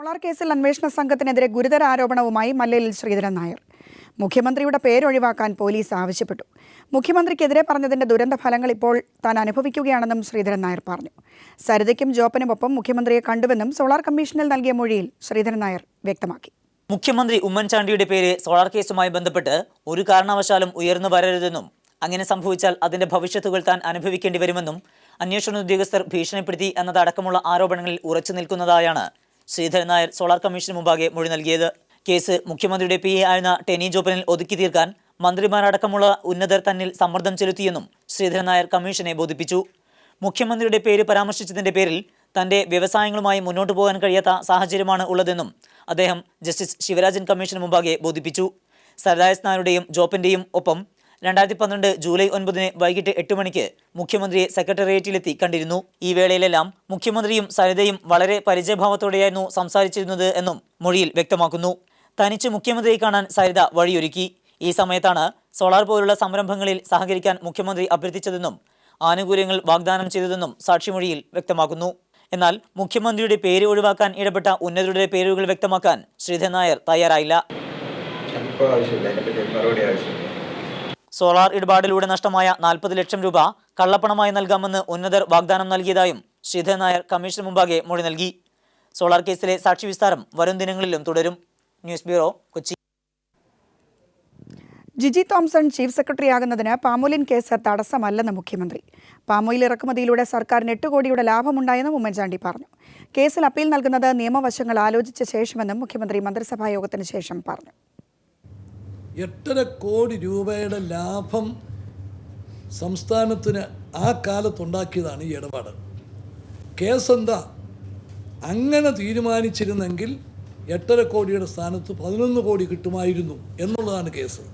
Solar കേസിൽ അന്വേഷണ സംഘത്തിനെതിരെ ഗുരുതര ആരോപണവുമായി മല്ലലിൽ ശ്രീധരൻ നായർ. മുഖ്യമന്ത്രിയുടെ പേരൊഴിവാക്കാൻ പോലീസ് ആവശ്യപ്പെട്ടു. മുഖ്യമന്ത്രിക്കെതിരെ പറഞ്ഞതിന്റെ ദുരന്ത ഫലങ്ങൾ ഇപ്പോൾ താൻ അനുഭവിക്കുകയാണെന്നും ശ്രീധരൻ നായർ പറഞ്ഞു. സരിതയ്ക്കും ജോപ്പനുമൊപ്പം മുഖ്യമന്ത്രിയെ കണ്ടുവെന്നും സോളാർ കമ്മീഷനിൽ നൽകിയ മൊഴിയിൽ ശ്രീധരൻ നായർ വ്യക്തമാക്കി. മുഖ്യമന്ത്രി ഉമ്മൻചാണ്ടിയുടെ പേര് സോളാർ കേസുമായി ബന്ധപ്പെട്ട് ഒരു കാരണവശാലും ഉയർന്നു വരരുതെന്നും അങ്ങനെ സംഭവിച്ചാൽ അതിന്റെ ഭവിഷ്യത്തുകൾ താൻ അനുഭവിക്കേണ്ടി വരുമെന്നും അന്വേഷണ ഉദ്യോഗസ്ഥർ ഭീഷണിപ്പെടുത്തി എന്നതടക്കമുള്ള ആരോപണങ്ങളിൽ ഉറച്ചു നിൽക്കുന്നതായാണ് ശ്രീധരൻ നായർ സോളാർ കമ്മീഷന് മുമ്പാകെ മൊഴി നൽകിയത്. കേസ് മുഖ്യമന്ത്രിയുടെ PA ആയിരുന്ന ടെനി ജോപ്പനിൽ ഒതുക്കി തീർക്കാൻ മന്ത്രിമാരടക്കമുള്ള ഉന്നതർ തന്നിൽ സമ്മർദ്ദം ചെലുത്തിയെന്നും ശ്രീധരൻ നായർ കമ്മീഷനെ ബോധിപ്പിച്ചു. മുഖ്യമന്ത്രിയുടെ പേര് പരാമർശിച്ചതിന്റെ പേരിൽ തന്റെ വ്യവസായങ്ങളുമായി മുന്നോട്ടു പോകാൻ കഴിയാത്ത സാഹചര്യമാണ് ഉള്ളതെന്നും അദ്ദേഹം ജസ്റ്റിസ് ശിവരാജൻ കമ്മീഷന് മുമ്പാകെ ബോധിപ്പിച്ചു. സരദായസ് നായരുടെയും ജോപ്പന്റെയും ഒപ്പം 2012 ജൂലൈ 9 വൈകിട്ട് 8 മണിക്ക് മുഖ്യമന്ത്രിയെ സെക്രട്ടേറിയറ്റിലെത്തി കണ്ടിരുന്നു. ഈ വേളയിലെല്ലാം മുഖ്യമന്ത്രിയും സരിതയും വളരെ പരിചയഭാവത്തോടെയായിരുന്നു സംസാരിച്ചിരുന്നത് എന്നും മൊഴിയിൽ വ്യക്തമാക്കുന്നു. തനിച്ച് മുഖ്യമന്ത്രിയെ കാണാൻ സരിത വഴിയൊരുക്കി. ഈ സമയത്താണ് സോളാർ പോലുള്ള സംരംഭങ്ങളിൽ സഹകരിക്കാൻ മുഖ്യമന്ത്രി അഭ്യർത്ഥിച്ചതെന്നും ആനുകൂല്യങ്ങൾ വാഗ്ദാനം ചെയ്തതെന്നും സാക്ഷിമൊഴിയിൽ വ്യക്തമാക്കുന്നു. എന്നാൽ മുഖ്യമന്ത്രിയുടെ പേര് ഒഴിവാക്കാൻ ഇടപെട്ട ഉന്നതരുടെ പേരുകൾ വ്യക്തമാക്കാൻ ശ്രീധരൻ നായർ തയ്യാറായില്ല. സോളാർ ഇടപാടിലൂടെ നഷ്ടമായ 40 ലക്ഷം രൂപ കള്ളപ്പണമായി നൽകാമെന്ന് ഉന്നതർ വാഗ്ദാനം നൽകിയതായും ശ്രീധരൻ നായർ കമ്മീഷന് മുമ്പാകെ മൊഴി നൽകി. സോളാർ കേസിലെ സാക്ഷി വിസ്താരം വരും ദിനങ്ങളിലും തുടരും. News bureau, Kochi. Jiji Thomson chief സെക്രട്ടറിയാകുന്നതിന് പാമോലിൻ കേസ് തടസ്സമല്ലെന്ന് മുഖ്യമന്ത്രി. പാമോയിൽ ഇറക്കുമതിയിലൂടെ സർക്കാരിന് 8 കോടിയുടെ ലാഭമുണ്ടായെന്നും ഉമ്മൻചാണ്ടി പറഞ്ഞു. കേസിൽ അപ്പീൽ നൽകുന്നത് നിയമവശങ്ങൾ ആലോചിച്ച ശേഷമെന്നും മുഖ്യമന്ത്രി മന്ത്രിസഭാ യോഗത്തിന് ശേഷം പറഞ്ഞു. 8.5 കോടി രൂപയുടെ ലാഭം സംസ്ഥാനത്തിന് ആ കാലത്തുണ്ടാക്കിയതാണ് ഈ ഇടപാട്. കേസെന്താ? അങ്ങനെ തീരുമാനിച്ചിരുന്നെങ്കിൽ 8.5 കോടിയുടെ സ്ഥാനത്ത് 11 കോടി കിട്ടുമായിരുന്നു എന്നുള്ളതാണ് കേസ്.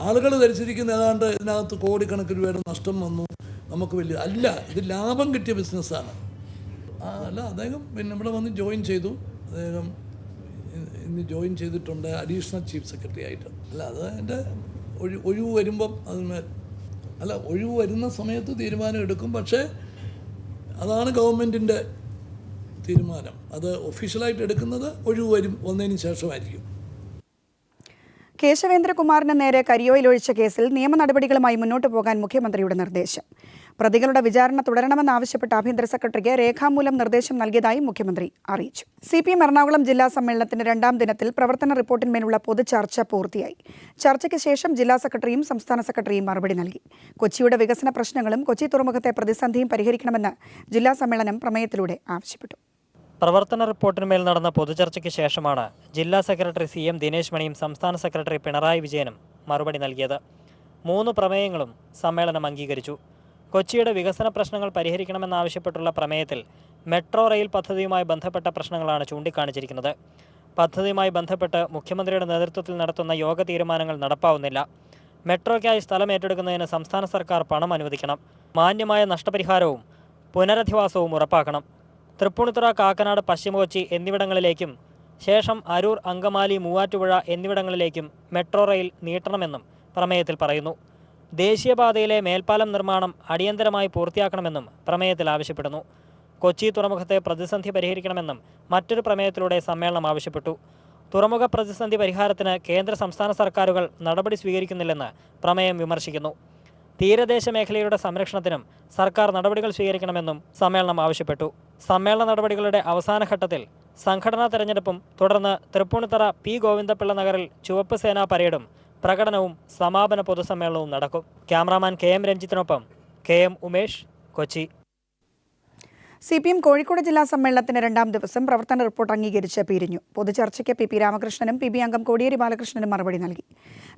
ആളുകൾ ധരിച്ചിരിക്കുന്ന ഏതാണ്ട് ഇതിനകത്ത് കോടിക്കണക്കിന് രൂപയുടെ നഷ്ടം വന്നു, നമുക്ക് വലിയ അല്ല, ഇത് ലാഭം കിട്ടിയ ബിസിനസ്സാണ്. അല്ല, അദ്ദേഹം പിന്നെ ഇവിടെ വന്ന് ജോയിൻ ചെയ്തു. അദ്ദേഹം ഇന്ന് ജോയിൻ ചെയ്തിട്ടുണ്ട് അഡീഷണൽ ചീഫ് സെക്രട്ടറി ആയിട്ട്. അല്ല, അത് എൻ്റെ ഒഴിവ് വരുമ്പം അതിന്മേൽ ഒഴിവ് വരുന്ന സമയത്ത് തീരുമാനം എടുക്കും. പക്ഷേ അതാണ് ഗവൺമെൻറ്റിൻ്റെ തീരുമാനം. അത് ഒഫീഷ്യലായിട്ട് എടുക്കുന്നത് ഒഴിവ് വന്നതിന് ശേഷമായിരിക്കും. കേശവേന്ദ്രകുമാറിന് നേരെ കരിയോയിലൊഴിച്ച കേസിൽ നിയമ നടപടികളുമായി മുന്നോട്ടു പോകാൻ മുഖ്യമന്ത്രിയുടെ നിർദ്ദേശം. പ്രതികളുടെ വിചാരണ തുടരണമെന്നാവശ്യപ്പെട്ട ആഭ്യന്തര സെക്രട്ടറിക്ക് രേഖാമൂലം നിർദ്ദേശം നൽകിയതായും മുഖ്യമന്ത്രി അറിയിച്ചു. CPM എറണാകുളം ജില്ലാ സമ്മേളനത്തിന്റെ 2ാം ദിനത്തിൽ പ്രവർത്തന റിപ്പോർട്ടിന്മേലുള്ള പൊതുചർച്ച പൂർത്തിയായി. ചർച്ചയ്ക്ക് ശേഷം ജില്ലാ സെക്രട്ടറിയും സംസ്ഥാന സെക്രട്ടറിയും മറുപടി നൽകി. കൊച്ചിയുടെ വികസന പ്രശ്നങ്ങളും കൊച്ചി തുറമുഖത്തെ പ്രതിസന്ധിയും പരിഹരിക്കണമെന്ന് ജില്ലാ സമ്മേളനം പ്രമേയത്തിലൂടെ ആവശ്യപ്പെട്ടു. പ്രവർത്തന റിപ്പോർട്ടിന്മേൽ നടന്ന പൊതുചർച്ചയ്ക്ക് ശേഷമാണ് ജില്ലാ സെക്രട്ടറി CM ദിനേശ് മണിയും സംസ്ഥാന സെക്രട്ടറി പിണറായി വിജയനും മറുപടി നൽകിയത്. 3 പ്രമേയങ്ങളും സമ്മേളനം അംഗീകരിച്ചു. കൊച്ചിയുടെ വികസന പ്രശ്നങ്ങൾ പരിഹരിക്കണമെന്നാവശ്യപ്പെട്ടുള്ള പ്രമേയത്തിൽ മെട്രോ റെയിൽ പദ്ധതിയുമായി ബന്ധപ്പെട്ട പ്രശ്നങ്ങളാണ് ചൂണ്ടിക്കാണിച്ചിരിക്കുന്നത്. പദ്ധതിയുമായി ബന്ധപ്പെട്ട് മുഖ്യമന്ത്രിയുടെ നേതൃത്വത്തിൽ നടത്തുന്ന യോഗ തീരുമാനങ്ങൾ നടപ്പാവുന്നില്ല. മെട്രോയ്ക്കായി സ്ഥലം ഏറ്റെടുക്കുന്നതിന് സംസ്ഥാന സർക്കാർ പണം അനുവദിക്കണം. മാന്യമായ നഷ്ടപരിഹാരവും പുനരധിവാസവും ഉറപ്പാക്കണം. തൃപ്പൂണിത്തുറ, കാക്കനാട്, പശ്ചിമ കൊച്ചി എന്നിവിടങ്ങളിലേക്കും ശേഷം അരൂർ, അങ്കമാലി, മൂവാറ്റുപുഴ എന്നിവിടങ്ങളിലേക്കും മെട്രോ റെയിൽ നീട്ടണമെന്നും പ്രമേയത്തിൽ പറയുന്നു. ദേശീയപാതയിലെ മേൽപ്പാലം നിർമ്മാണം അടിയന്തരമായി പൂർത്തിയാക്കണമെന്നും പ്രമേയത്തിൽ ആവശ്യപ്പെടുന്നു. കൊച്ചി തുറമുഖത്തെ പ്രതിസന്ധി പരിഹരിക്കണമെന്നും മറ്റൊരു പ്രമേയത്തിലൂടെ സമ്മേളനം ആവശ്യപ്പെട്ടു. തുറമുഖ പ്രതിസന്ധി പരിഹാരത്തിന് കേന്ദ്ര സംസ്ഥാന സർക്കാരുകൾ നടപടി സ്വീകരിക്കുന്നില്ലെന്ന് പ്രമേയം വിമർശിക്കുന്നു. തീരദേശ മേഖലയുടെ സംരക്ഷണത്തിനും സർക്കാർ നടപടികൾ സ്വീകരിക്കണമെന്നും സമ്മേളനം ആവശ്യപ്പെട്ടു. സമ്മേളന നടപടികളുടെ അവസാന ഘട്ടത്തിൽ സംഘടനാ തെരഞ്ഞെടുപ്പും തുടർന്ന് തൃപ്പൂണിത്തറ P. ഗോവിന്ദപിള്ള നഗറിൽ ചുവപ്പ് സേനാ പരേഡും പ്രകടനവും സമാപന പൊതുസമ്മേളനവും നടക്കും. Cameraman KM രഞ്ജിത്തിനൊപ്പം KM Umesh, Kochi. CPM Kozhikode ജില്ലാ സമ്മേളനത്തിന്റെ 2ാം ദിവസം പ്രവർത്തന റിപ്പോർട്ട് അംഗീകരിച്ച് പിരിഞ്ഞു. പൊതുചർച്ചയ്ക്ക് PP രാമകൃഷ്ണനും PB അംഗം കോടിയേരി ബാലകൃഷ്ണനും മറുപടി നൽകി.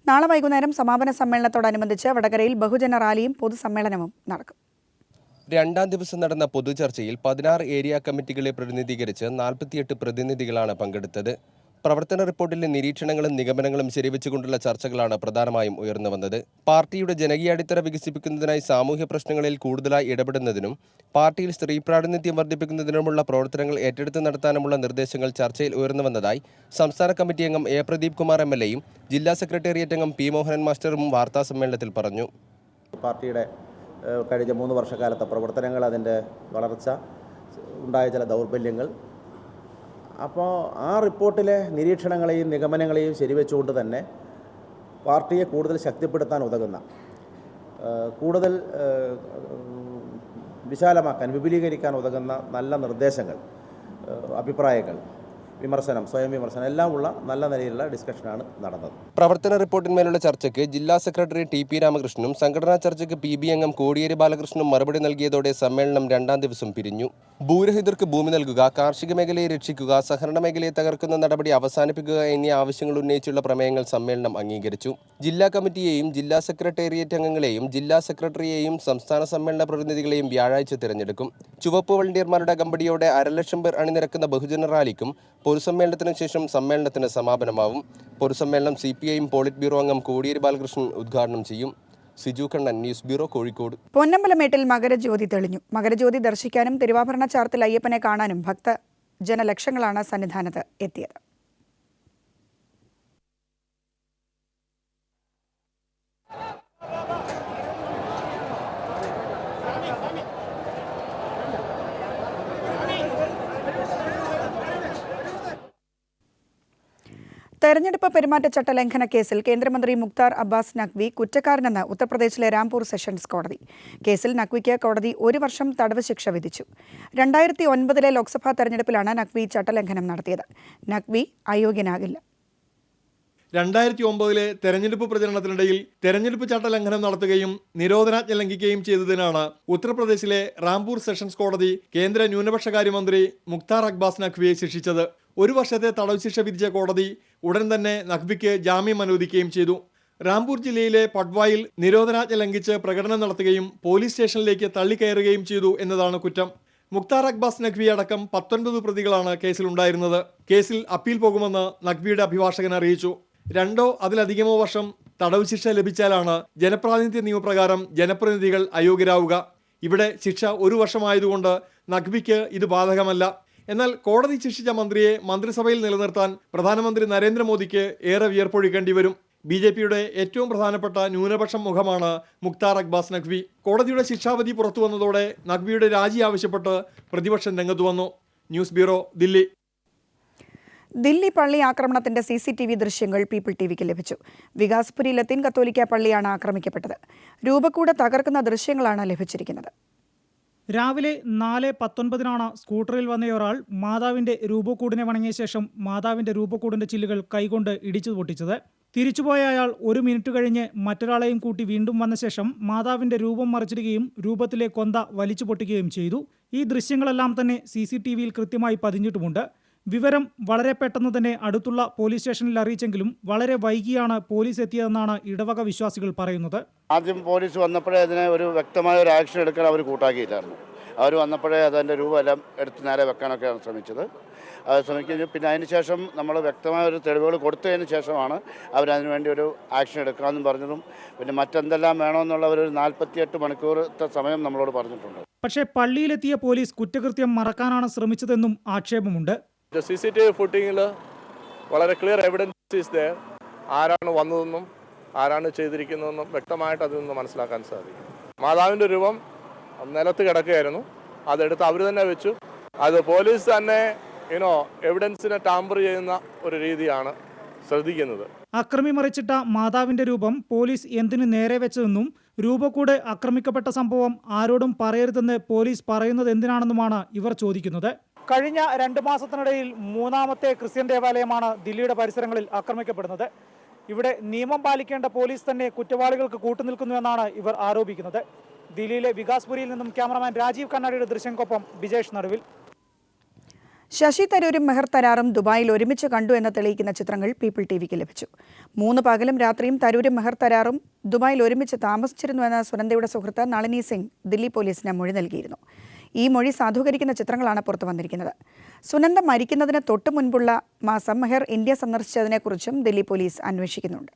നാളെ വൈകുന്നേരം സമാപന സമ്മേളനത്തോടനുബന്ധിച്ച് വടകരയിൽ ബഹുജന റാലിയും പൊതുസമ്മേളനവും നടക്കും. 2ാം ദിവസം നടന്ന പൊതുചർച്ചയിൽ 16 ഏരിയ കമ്മിറ്റികളെ പ്രതിനിധീകരിച്ച് 48 പ്രതിനിധികളാണ് പങ്കെടുത്തത്. പ്രവർത്തന റിപ്പോർട്ടിലെ നിരീക്ഷണങ്ങളും നിഗമനങ്ങളും ശരിവെച്ചുകൊണ്ടുള്ള ചർച്ചകളാണ് പ്രധാനമായും ഉയർന്നു വന്നത്. പാർട്ടിയുടെ ജനകീയ അടിത്തറ വികസിപ്പിക്കുന്നതിനായി സാമൂഹ്യ പ്രശ്നങ്ങളിൽ കൂടുതലായി ഇടപെടുന്നതിനും പാർട്ടിയിൽ സ്ത്രീ പ്രാതിനിധ്യം വർദ്ധിപ്പിക്കുന്നതിനുമുള്ള പ്രവർത്തനങ്ങൾ ഏറ്റെടുത്ത് നടത്താനുമുള്ള നിർദ്ദേശങ്ങൾ ചർച്ചയിൽ ഉയർന്നു വന്നതായി സംസ്ഥാന കമ്മിറ്റി അംഗം A. പ്രദീപ് കുമാർ MLAയും ജില്ലാ സെക്രട്ടേറിയറ്റ് അംഗം P. മോഹനൻ മാസ്റ്ററും വാർത്താസമ്മേളനത്തിൽ പറഞ്ഞു. പാർട്ടിയുടെ കഴിഞ്ഞ 3 വർഷക്കാലത്തെ പ്രവർത്തനങ്ങൾ, അതിൻ്റെ വളർച്ച, ഉണ്ടായ ചില ദൗർബല്യങ്ങൾ, അപ്പോൾ ആ റിപ്പോർട്ടിലെ നിരീക്ഷണങ്ങളെയും നിഗമനങ്ങളെയും ശരിവെച്ചുകൊണ്ട് തന്നെ പാർട്ടിയെ കൂടുതൽ ശക്തിപ്പെടുത്താൻ ഉതകുന്ന, കൂടുതൽ വിശാലമാക്കാൻ, വിപുലീകരിക്കാൻ ഉതകുന്ന നല്ല നിർദ്ദേശങ്ങൾ, അഭിപ്രായങ്ങൾ, വിമർശനം, സ്വയം വിമർശനം എല്ലാം ഉള്ള നല്ല നിലയിലുള്ള ഡിസ്കഷനാണ് നടന്നത്. പ്രവർത്തന റിപ്പോർട്ടിന്മേലുള്ള ചർച്ചയ്ക്ക് ജില്ലാ സെക്രട്ടറി ടി.പി. രാമകൃഷ്ണനും സംഘടനാ ചർച്ചയ്ക്ക് പി.ബി. അംഗം കോടിയേരി ബാലകൃഷ്ണനും മറുപടി നൽകിയതോടെ സമ്മേളനം 2ാം ദിവസം പിരിഞ്ഞു. ഭൂരഹിതർക്ക് ഭൂമി നൽകുക, കാർഷിക മേഖലയെ രക്ഷിക്കുക, സഹകരണ മേഖലയെ തകർക്കുന്ന നടപടി അവസാനിപ്പിക്കുക എന്നീ ആവശ്യങ്ങൾ ഉന്നയിച്ചുള്ള പ്രമേയങ്ങൾ സമ്മേളനം അംഗീകരിച്ചു. ജില്ലാ കമ്മിറ്റിയെയും ജില്ലാ സെക്രട്ടേറിയറ്റ് അംഗങ്ങളെയും ജില്ലാ സെക്രട്ടറിയെയും സംസ്ഥാന സമ്മേളന പ്രതിനിധികളെയും വ്യാഴാഴ്ച തിരഞ്ഞെടുക്കും. ചുവപ്പ് വളണ്ടിയർമാരുടെ അകമ്പടിയോടെ 1,00,000 പേർ അണിനിരക്കുന്ന ബഹുജന റാലിക്കും പൊതുസമ്മേളനത്തിന് ശേഷം സമ്മേളനത്തിന് സമാപനമാവും. പൊതുസമ്മേളനം CPIM പോളിറ്റ് ബ്യൂറോ അംഗം കോടിയേരി ബാലകൃഷ്ണൻ ഉദ്ഘാടനം ചെയ്യും. Siju Kannan, news bureau, Kozhikode. പൊന്നമ്പലമേട്ടിൽ മകരജ്യോതി തെളിഞ്ഞു. മകരജ്യോതി ദർശിക്കാനും തിരുവാഭരണ ചാർത്തിൽ അയ്യപ്പനെ കാണാനും ഭക്തജനലക്ഷങ്ങളാണ് സന്നിധാനത്ത് എത്തിയത്. തെരഞ്ഞെടുപ്പ് പെരുമാറ്റച്ചട്ട ലംഘന കേസിൽ കേന്ദ്രമന്ത്രി മുക്താർ അബ്ബാസ് നഖ്വി കുറ്റക്കാരനെന്ന് ഉത്തർപ്രദേശിലെ രാംപൂർ സെഷൻസ് കോടതി. കേസിൽ നഖ്വിക്ക് കോടതി 1 വർഷം തടവ് ശിക്ഷ വിധിച്ചു. 2009 ലോക്സഭാ തെരഞ്ഞെടുപ്പിലാണ് നഖ്വി ചട്ടലംഘനം നടത്തിയത്. നഖ്വി അയോഗ്യനാകില്ല. 2009 തെരഞ്ഞെടുപ്പ് പ്രചരണത്തിനിടയിൽ തെരഞ്ഞെടുപ്പ് ചട്ടലംഘനം നടത്തുകയും നിരോധനാജ്ഞ ലംഘിക്കുകയും ചെയ്തതിനാണ് ഉത്തർപ്രദേശിലെ റാംപൂർ സെഷൻസ് കോടതി കേന്ദ്ര ന്യൂനപക്ഷകാര്യമന്ത്രി മുക്താർ അബ്ബാസ് നഖ്വിയെ ശിക്ഷിച്ചത്. 1 വർഷത്തെ തടവ് ശിക്ഷ വിധിച്ച കോടതി ഉടൻ തന്നെ നഖ്വിക്ക് ജാമ്യം അനുവദിക്കുകയും ചെയ്തു. റാംപൂർ ജില്ലയിലെ പട്വായിൽ നിരോധനാജ്ഞ ലംഘിച്ച് പ്രകടനം നടത്തുകയും പോലീസ് സ്റ്റേഷനിലേക്ക് തള്ളിക്കയറുകയും ചെയ്തു എന്നതാണ് കുറ്റം. മുക്താർ അബ്ബാസ് നഖ്വി അടക്കം 19 പ്രതികളാണ് കേസിലുണ്ടായിരുന്നത്. കേസിൽ അപ്പീൽ പോകുമെന്ന് നഖ്വിയുടെ അഭിഭാഷകൻ അറിയിച്ചു. 2 അതിലധികമോ വർഷം തടവ് ശിക്ഷ ലഭിച്ചാലാണ് ജനപ്രാതിനിധ്യ നിയമപ്രകാരം ജനപ്രതിനിധികൾ അയോഗ്യരാവുക. ഇവിടെ ശിക്ഷ 1 വർഷമായതുകൊണ്ട് നഖ്വിക്ക് ഇത് ബാധകമല്ല. എന്നാൽ കോടതി ശിക്ഷിച്ച മന്ത്രിയെ മന്ത്രിസഭയിൽ നിലനിർത്താൻ പ്രധാനമന്ത്രി നരേന്ദ്രമോദിക്ക് ഏറെ വിയർപ്പൊഴിക്കേണ്ടി വരും. BJPയുടെ ഏറ്റവും പ്രധാനപ്പെട്ട ന്യൂനപക്ഷം മുഖമാണ് മുക്താർ അബ്ബാസ് നഖ്വി. കോടതിയുടെ ശിക്ഷാവിധി പുറത്തു വന്നതോടെ നഖ്വിയുടെ രാജി ആവശ്യപ്പെട്ട് പ്രതിപക്ഷം രംഗത്തു വന്നു. News bureau, Delhi. ദില്ലി പള്ളി ആക്രമണത്തിന്റെ CCTV ദൃശ്യങ്ങൾ പീപ്പിൾ TVക്ക് ലഭിച്ചു. വികാസ്പുരി ലത്തീൻ കത്തോലിക്ക പള്ളിയാണ് ആക്രമിക്കപ്പെട്ടത്. രൂപക്കൂട് തകർക്കുന്ന ദൃശ്യങ്ങളാണ് ലഭിച്ചിരിക്കുന്നത്. രാവിലെ 4:19 സ്കൂട്ടറിൽ വന്നയൊരാൾ മാതാവിന്റെ രൂപക്കൂടിനെ വണങ്ങിയ ശേഷം മാതാവിന്റെ രൂപക്കൂടിന്റെ ചില്ലുകൾ കൈകൊണ്ട് ഇടിച്ചു പൊട്ടിച്ചത്. തിരിച്ചുപോയ അയാൾ 1 മിനിറ്റ് കഴിഞ്ഞ് മറ്റൊരാളെയും കൂട്ടി വീണ്ടും വന്ന ശേഷം മാതാവിന്റെ രൂപം മറിച്ചിടുകയും രൂപത്തിലെ കൊന്ത വലിച്ചു പൊട്ടിക്കുകയും ചെയ്തു. ഈ ദൃശ്യങ്ങളെല്ലാം തന്നെ CCTVയിൽ കൃത്യമായി പതിഞ്ഞിട്ടുമുണ്ട്. വിവരം വളരെ പെട്ടെന്ന് തന്നെ അടുത്തുള്ള പോലീസ് സ്റ്റേഷനിൽ അറിയിച്ചെങ്കിലും വളരെ വൈകിയാണ് പോലീസ് എത്തിയതെന്നാണ് ഇടവക വിശ്വാസികൾ പറയുന്നത്. ആദ്യം പോലീസ് വന്നപ്പോഴേ അതിനെ ഒരു വ്യക്തമായ ഒരു ആക്ഷൻ എടുക്കാൻ അവർ കൂട്ടാക്കിയില്ലായിരുന്നു. അവർ വന്നപ്പോഴേ അതിൻ്റെ രൂപമെല്ലാം എടുത്ത് നേരെ വെക്കാനൊക്കെയാണ് ശ്രമിച്ചത്. അത് ശ്രമിക്കുകയും പിന്നെ അതിനുശേഷം നമ്മൾ വ്യക്തമായ ഒരു തെളിവുകൾ കൊടുത്തതിന് ശേഷമാണ് അവരതിനുവേണ്ടി ഒരു ആക്ഷൻ എടുക്കാമെന്നും പറഞ്ഞതും പിന്നെ മറ്റെന്തെല്ലാം വേണമെന്നുള്ള ഒരു 48 മണിക്കൂറത്തെ സമയം നമ്മളോട് പറഞ്ഞിട്ടുണ്ട്. പക്ഷേ പള്ളിയിലെത്തിയ പോലീസ് കുറ്റകൃത്യം മറക്കാനാണ് ശ്രമിച്ചതെന്നും ആക്ഷേപമുണ്ട്. CCTV ഫുട്ടേജിൽ വളരെ ക്ലിയർ എവിഡൻസ് ഈസ് ദെയർ. ആരാണ് വന്നതെന്നും ആരാണ് ചെയ്തിരിക്കുന്നതെന്നും വ്യക്തമായിട്ട് അതിൽ നിന്ന് മനസ്സിലാക്കാൻ സാധിക്കും. മാതാവിൻ്റെ രൂപം നിലത്ത് കിടക്കുകയായിരുന്നു. അതെടുത്ത് അവർ തന്നെ വെച്ചു. അത് പോലീസ് തന്നെ എവിഡൻസിനെ ടാമ്പർ ചെയ്യുന്ന ഒരു രീതിയാണ് ശ്രദ്ധിക്കുന്നത്. അക്രമി മറിച്ചിട്ട മാതാവിന്റെ രൂപം പോലീസ് എന്തിനു നേരെ വെച്ചതെന്നും രൂപക്കൂട് ആക്രമിക്കപ്പെട്ട സംഭവം ആരോടും പറയരുതെന്ന് പോലീസ് പറയുന്നത് എന്തിനാണെന്നുമാണ് ഇവർ ചോദിക്കുന്നത്. കഴിഞ്ഞ 2 മാസത്തിനിടയിൽ 3ാമത്തെ ക്രിസ്ത്യൻ ദേവാലയമാണ് ദില്ലിയുടെ പരിസരങ്ങളിൽ ആക്രമിക്കപ്പെടുന്നത്. ഇവിടെ നിയമം പാലിക്കേണ്ട പോലീസ് തന്നെ കുറ്റവാളികൾക്ക് കൂട്ടുനിൽക്കുന്നുവെന്നാണ് ഇവർ ആരോപിക്കുന്നത്. ദില്ലിയിലെ വികാസ്പുരിയിൽ നിന്നും ക്യാമറമാൻ രാജീവ് കണ്ണാടിയുടെ ദൃശ്യങ്ങൾക്കൊപ്പം ബിജേഷ് നടുവിൽ. ശശി തരൂരും മെഹർ തരാറും ദുബായിൽ ഒരുമിച്ച് കണ്ടു എന്ന് തെളിയിക്കുന്ന ചിത്രങ്ങൾ പീപ്പിൾ TVക്ക് ലഭിച്ചു. 3 പകലും രാത്രിയും തരൂരും മെഹർ തരാറും ദുബായിൽ ഒരുമിച്ച് താമസിച്ചിരുന്നുവെന്ന് സുനന്ദയുടെ സുഹൃത്ത് നളിനി സിംഗ് ദില്ലി പോലീസിന് മൊഴി നൽകിയിരുന്നു. ഈ മൊഴി സാധൂകരിക്കുന്ന ചിത്രങ്ങളാണ് പുറത്തു വന്നിരിക്കുന്നത്. സുനന്ദ മരിക്കുന്നതിന് തൊട്ടു മുൻപുള്ള മാസം മെഹർ ഇന്ത്യ സന്ദർശിച്ചതിനെക്കുറിച്ചും ദില്ലി പോലീസ് അന്വേഷിക്കുന്നുണ്ട്.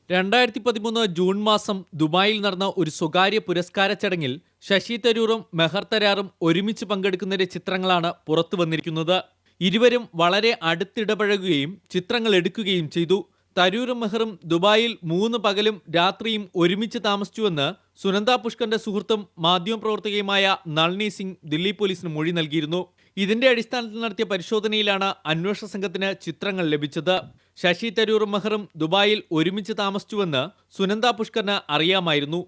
2013 ജൂൺ മാസം ദുബായിൽ നടന്ന ഒരു സ്വകാര്യ പുരസ്കാര ചടങ്ങിൽ ശശി തരൂറും മെഹർ തരാറും ഒരുമിച്ച് പങ്കെടുക്കുന്നതിന്റെ ചിത്രങ്ങളാണ് പുറത്തു വന്നിരിക്കുന്നത്. ഇരുവരും വളരെ അടുത്തിടപഴകുകയും ചിത്രങ്ങൾ എടുക്കുകയും ചെയ്തു. തരൂരും മെഹറും ദുബായിൽ 3 പകലും രാത്രിയും ഒരുമിച്ച് താമസിച്ചുവെന്ന് സുനന്ദ പുഷ്കറിന്റെ സുഹൃത്തും മാധ്യമപ്രവർത്തകയുമായ നളിനി സിംഗ് ദില്ലി പോലീസിന് മൊഴി നൽകിയിരുന്നു. ഇതിന്റെ അടിസ്ഥാനത്തിൽ നടത്തിയ പരിശോധനയിലാണ് അന്വേഷണ സംഘത്തിന് ചിത്രങ്ങൾ ലഭിച്ചത്. ശശി തരൂറും മെഹറും ദുബായിൽ ഒരുമിച്ച് താമസിച്ചുവെന്ന് സുനന്ദ പുഷ്കറിന് അറിയാമായിരുന്നു.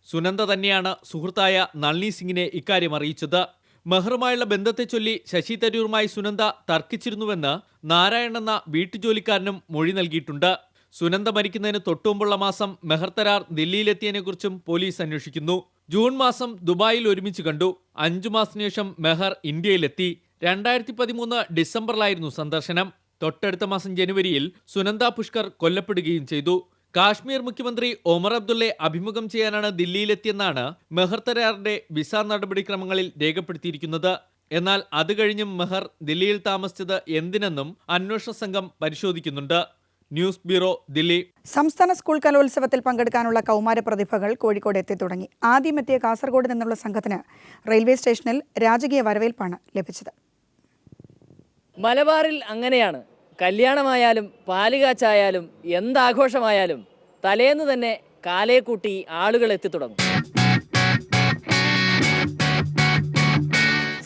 സുനന്ദ തന്നെയാണ് സുഹൃത്തായ നളിനി സിംഗിനെ ഇക്കാര്യം അറിയിച്ചത്. മെഹറുമായുള്ള ബന്ധത്തെ ചൊല്ലി ശശി തരൂറുമായി സുനന്ദ തർക്കിച്ചിരുന്നുവെന്ന് നാരായണൻ എന്ന വീട്ടുജോലിക്കാരനും മൊഴി നൽകിയിട്ടുണ്ട്. സുനന്ദ മരിക്കുന്നതിന് തൊട്ടുമുമ്പുള്ള മാസം മെഹർ തരാർ ദില്ലിയിലെത്തിയതിനെക്കുറിച്ചും പോലീസ് അന്വേഷിക്കുന്നു. ജൂൺ മാസം ദുബായിൽ ഒരുമിച്ച് കണ്ടു. 5 മാസത്തിനു ശേഷം മെഹർ ഇന്ത്യയിലെത്തി. 2013 ഡിസംബറിലായിരുന്നു സന്ദർശനം. തൊട്ടടുത്ത മാസം ജനുവരിയിൽ സുനന്ദ പുഷ്കർ കൊല്ലപ്പെടുകയും ചെയ്തു. കാശ്മീർ മുഖ്യമന്ത്രി ഒമർ അബ്ദുള്ളയെ അഭിമുഖം ചെയ്യാനാണ് ദില്ലിയിലെത്തിയെന്നാണ് മെഹർ തരാറിന്റെ വിസ നടപടിക്രമങ്ങളിൽ രേഖപ്പെടുത്തിയിരിക്കുന്നത്. എന്നാൽ അത് കഴിഞ്ഞും മെഹർ ദില്ലിയിൽ താമസിച്ചത് എന്തിനെന്നും അന്വേഷണ സംഘം പരിശോധിക്കുന്നുണ്ട്. News bureau, Delhi. സംസ്ഥാന സ്കൂൾ കലോത്സവത്തിൽ പങ്കെടുക്കാനുള്ള കൗമാര പ്രതിഭകൾ കോഴിക്കോട് എത്തി തുടങ്ങി. ആദ്യമെത്തിയ കാസർഗോഡ് നിന്നുള്ള സംഘത്തിന് റെയിൽവേ സ്റ്റേഷനിൽ രാജകീയ വരവേൽപ്പാണ് ലഭിച്ചത്. മലബാറിൽ അങ്ങനെയാണ്. കല്യാണമായാലും പാലുകാച്ചായാലും എന്താഘോഷമായാലും തലേന്ന് തന്നെ കാലയെ കൂട്ടി ആളുകൾ എത്തിത്തുടങ്ങും.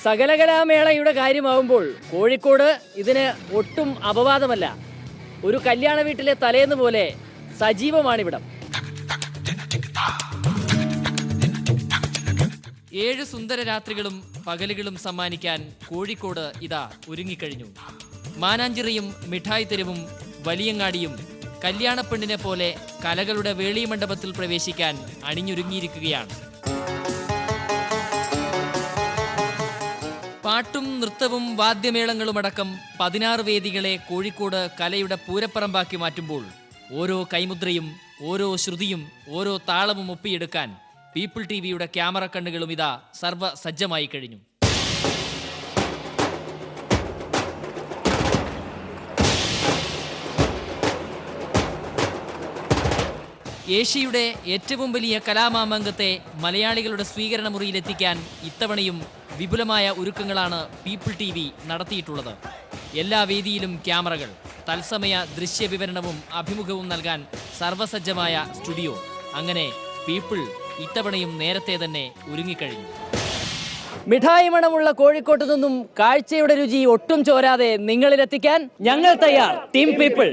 സകലകലാമേളയുടെ കാര്യമാവുമ്പോൾ കോഴിക്കോട് ഇതിന് ഒട്ടും അപവാദമല്ല. ഒരു കല്യാണ വീട്ടിലെ തലേന്ന് പോലെ സജീവമാണിവിടം. 7 സുന്ദര രാത്രികളും പകലുകളും സമ്മാനിക്കാൻ കോഴിക്കോട് ഇതാ ഒരുങ്ങിക്കഴിഞ്ഞു. മാനാഞ്ചിറയും മിഠായി തെരുവും വലിയങ്ങാടിയും കല്യാണപ്പെണ്ണിനെ പോലെ കലകളുടെ വേളി മണ്ഡപത്തിൽ പ്രവേശിക്കാൻ അണിഞ്ഞൊരുങ്ങിയിരിക്കുകയാണ്. പാട്ടും നൃത്തവും വാദ്യമേളങ്ങളുമടക്കം 16 വേദികളെ കോഴിക്കോട് കലയുടെ പൂരപ്പറമ്പാക്കി മാറ്റുമ്പോൾ ഓരോ കൈമുദ്രയും ഓരോ ശ്രുതിയും ഓരോ താളവും ഒപ്പിയെടുക്കാൻ പീപ്പിൾ ടിവിയുടെ ക്യാമറ കണ്ണുകളും ഇതാ സർവ്വസജ്ജമായി കഴിഞ്ഞു. ഏഷ്യയുടെ ഏറ്റവും വലിയ കലാമാമാങ്കത്തെ മലയാളികളുടെ സ്വീകരണ മുറിയിലെത്തിക്കാൻ ഇത്തവണയും വിപുലമായ ഒരുക്കങ്ങളാണ് പീപ്പിൾ ടി വി നടത്തിയിട്ടുള്ളത്. എല്ലാ വേദിയിലും ക്യാമറകൾ, തത്സമയ ദൃശ്യവിവരണവും അഭിമുഖവും നൽകാൻ സർവസജ്ജമായ സ്റ്റുഡിയോ. അങ്ങനെ പീപ്പിൾ ഇത്തവണയും നേരത്തെ തന്നെ ഒരുങ്ങിക്കഴിഞ്ഞു. മിഠായി മണമുള്ള കോഴിക്കോട്ട് നിന്നും കാഴ്ചയുടെ രുചി ഒട്ടും ചോരാതെ നിങ്ങളിലെത്തിക്കാൻ ഞങ്ങൾ തയ്യാർ. Team people.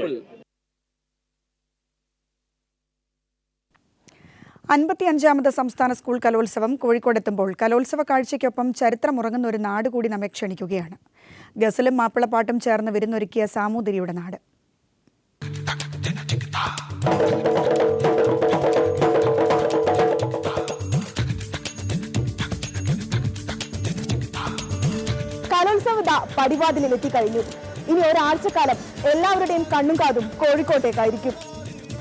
55ാമത് സംസ്ഥാന സ്കൂൾ കലോത്സവം കോഴിക്കോടെത്തുമ്പോൾ കലോത്സവ കാഴ്ചയ്ക്കൊപ്പം ചരിത്രമുറങ്ങുന്ന ഒരു നാട് കൂടി നമ്മെ ക്ഷണിക്കുകയാണ്. ഗസലും മാപ്പിളപ്പാട്ടും ചേർന്ന് വിരുന്നൊരുക്കിയ സാമൂതിരിയുടെ നാട്. കലോത്സവ പടിവാതിലെത്തി കഴിഞ്ഞു. ഇനി ഒരാഴ്ചക്കാലം എല്ലാവരുടെയും കണ്ണും കാതും കോഴിക്കോട്ടേക്കായിരിക്കും.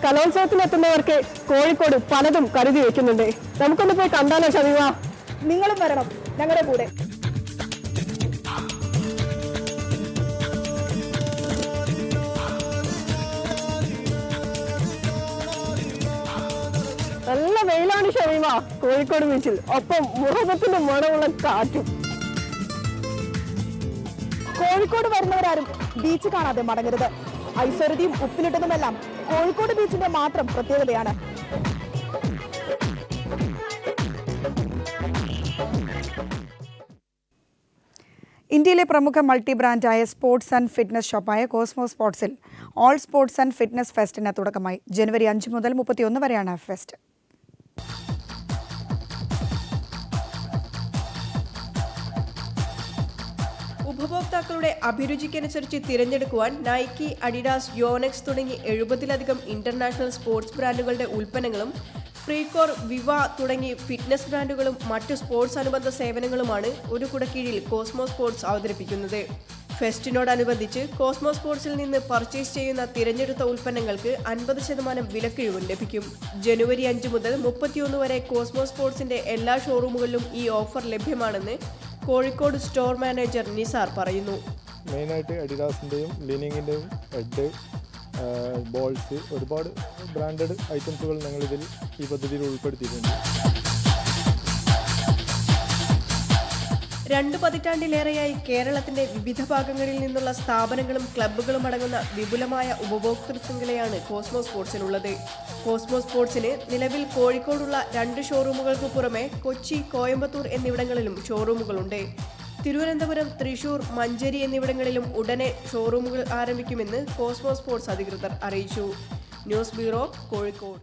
കലോത്സവത്തിനെത്തുന്നവർക്ക് കോഴിക്കോട് പലതും കരുതി വെക്കുന്നുണ്ട്. നമുക്കൊന്ന് പോയി കണ്ടാലോ ഷമീമ? നിങ്ങളും വരണം ഞങ്ങളുടെ കൂടെ. നല്ല വെയിലാണ് ഷമീമ കോഴിക്കോട് ബീച്ചിൽ. ഒപ്പം മുഹബത്തിന്റെ മണമുള്ള കാറ്റും. കോഴിക്കോട് വരുന്നവരാരും ബീച്ച് കാണാതെ മടങ്ങരുത്. ഐശ്വര്യതയും ഉപ്പിലിട്ടതുമെല്ലാം കോഴിക്കോട് ബീച്ചിന്റെ മാത്രം പ്രത്യേകതയാണ്. ഇന്ത്യയിലെ പ്രമുഖ മൾട്ടി ബ്രാൻഡായ സ്പോർട്സ് ആൻഡ് ഫിറ്റ്നസ് ഷോപ്പായ കോസ്മോ സ്പോർട്സിൽ ഓൾ സ്പോർട്സ് ആൻഡ് ഫിറ്റ്നസ് ഫെസ്റ്റിന് തുടക്കമായി. ജനുവരി 5 മുതൽ 31 വരെയാണ് ഫെസ്റ്റ്. ഉപഭോക്താക്കളുടെ അഭിരുചിക്കനുസരിച്ച് തിരഞ്ഞെടുക്കുവാൻ നൈക്കി, അഡിഡാസ്, യോനെക്സ് തുടങ്ങി 70-ലധികം ഇന്റർനാഷണൽ സ്പോർട്സ് ബ്രാൻഡുകളുടെ ഉൽപ്പന്നങ്ങളും പ്രീകോർ, വിവ തുടങ്ങി ഫിറ്റ്നസ് ബ്രാൻഡുകളും മറ്റു സ്പോർട്സ് അനുബന്ധ സേവനങ്ങളുമാണ് ഒരു കുടക്കീഴിൽ കോസ്മോ സ്പോർട്സ് അവതരിപ്പിക്കുന്നത്. ഫെസ്റ്റിനോടനുബന്ധിച്ച് കോസ്മോ സ്പോർട്സിൽ നിന്ന് പർച്ചേസ് ചെയ്യുന്ന തിരഞ്ഞെടുത്ത ഉൽപ്പന്നങ്ങൾക്ക് 50% വിലക്കിഴിവും ലഭിക്കും. ജനുവരി 5 മുതൽ 31 വരെ കോസ്മോ സ്പോർട്സിന്റെ എല്ലാ ഷോറൂമുകളിലും ഈ ഓഫർ ലഭ്യമാണെന്ന് കോഴിക്കോട് സ്റ്റോർ മാനേജർ നിസാർ പറയുന്നു. മെയിനായിട്ട് അഡിഡാസിൻ്റെയും ലിനിങ്ങിൻ്റെയും ഹെഡ്, ബോൾസ്, ഒരുപാട് ബ്രാൻഡഡ് ഐറ്റംസുകൾ ഞങ്ങളിതിൽ ഈ പദ്ധതിയിൽ ഉൾപ്പെടുത്തിയിട്ടുണ്ട്. 2 പതിറ്റാണ്ടിലേറെയായി കേരളത്തിന്റെ വിവിധ ഭാഗങ്ങളിൽ നിന്നുള്ള സ്ഥാപനങ്ങളും ക്ലബ്ബുകളും അടങ്ങുന്ന വിപുലമായ ഉപഭോക്തൃ ശൃംഖലയാണ് കോസ്മോ സ്പോർട്സിനുള്ളത്. കോസ്മോ സ്പോർട്സിന് നിലവിൽ കോഴിക്കോടുള്ള 2 ഷോറൂമുകൾക്ക് പുറമെ കൊച്ചി, കോയമ്പത്തൂർ എന്നിവിടങ്ങളിലും ഷോറൂമുകളുണ്ട്. തിരുവനന്തപുരം, തൃശൂർ, മഞ്ചേരി എന്നിവിടങ്ങളിലും ഉടനെ ഷോറൂമുകൾ ആരംഭിക്കുമെന്ന് കോസ്മോ സ്പോർട്സ് അധികൃതർ അറിയിച്ചു. News bureau, Kozhikode.